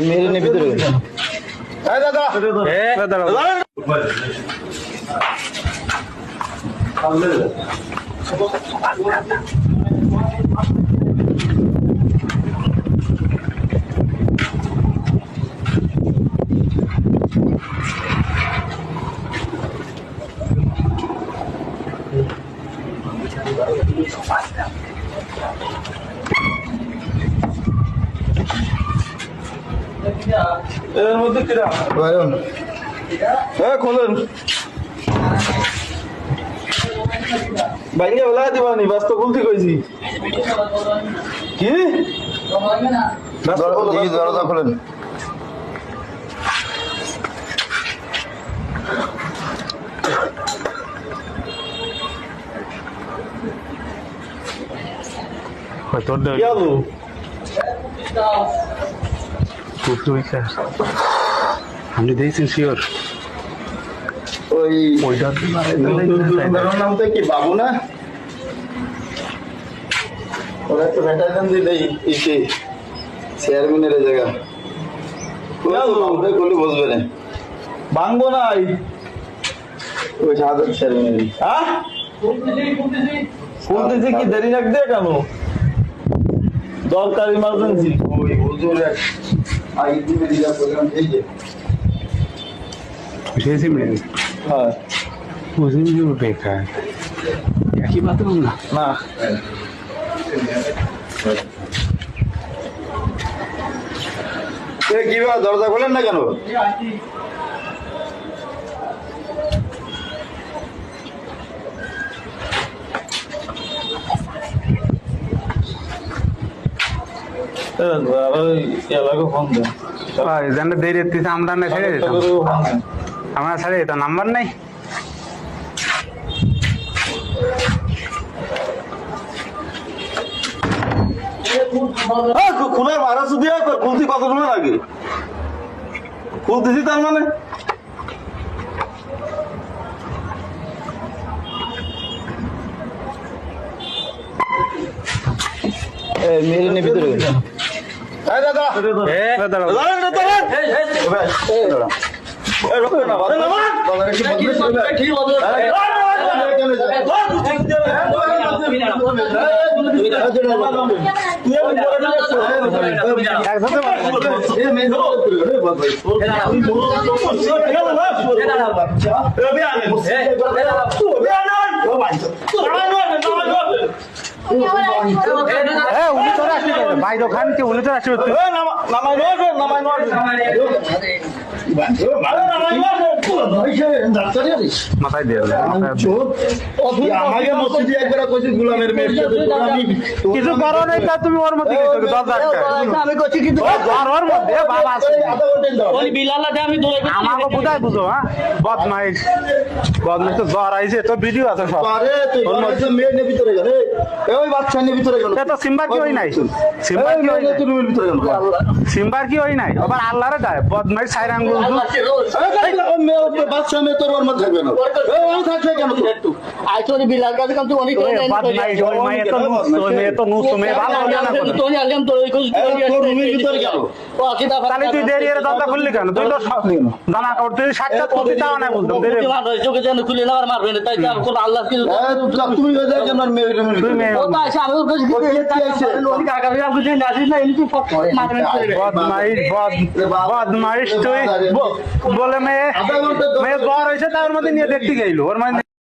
মেরে নে ভিতরে দাদা এর মধ্যে কিরা খোলেন ভাইঙ্গে বলা দিবানি বাস্তব খুলতে কইছি কি দরজা খোলেন আপনি দেখছেন শিওর ওই নামটা কি বাবু না ওরা তো ভেটারেন দিলেই ইসে চেয়ারম্যানের জায়গা করলে বসবে না ভাঙবো নাই ওই সাধারণ চেয়ারম্যানের হ্যাঁ ফুলতেছি কি দেরি রাখবে কেন দরকার ইমার্জেন্সি ওই হুজুরের আইডি মেডিকেল প্রোগ্রাম এই যে हाँ मुझे भी बेकार क्या बात है ना ना কি বা দরজা খোলেন না কেন দেরি আমরা না ছেড়ে দিতাম আমার ছাড়ে তো নাম্বার নাই খুলে মারা শুধু খুলতে কত সময় লাগে খুলতেছি তার মানে মেরে নে ভিতরে ভাই দোকান কি উনি তো আসবে মাথায় দিয়ে কিছু করো নাই তা তুমি ওর মধ্যে আমাকে বোঝায় বুঝো হ্যাঁ বদমাইশ বদমাইশ তো জ্বর আইছে তো ভিডিও আছে সব তো সিম্বার কি হই নাই সিম্বার কি হই নাই আবার আল্লাহরে গায়ে বদমাইশ সাইর আঙ্গুল বাচ্চা মেয়ে তোর ওর মধ্যে থাকবে না থাকবে কেন একটু আইসনি বিলার কাছে কাম তুই অনেক বদমাইশ ওই মেয়ে তো নুস ওই মেয়ে তো নুস মেয়ে ভালো না করে তুই আলম তোর ওই রুমের ভিতরে গেল ও আকিদা তাহলে তুই দেরি এর দরজা খুললি কেন তুই তো জানা কাপড় তুই সাতটা তুই তাও না বলতো দেরি চোখে যেন খুলে না আর মারবে না তাই কোন আল্লাহ কি তুমি গজা কেন মেয়ে তুই মেয়ে ও তাই আমি ওর কাছে গিয়েছে ওই কাকা আমি আপনি যে নাজিস না এমনি ফক মারবেন বদমাইশ বদমাইশ তুই বলে মেয়ে জ্বর হয়েছে তার মধ্যে নিয়ে দেখতে গেল ওর মানে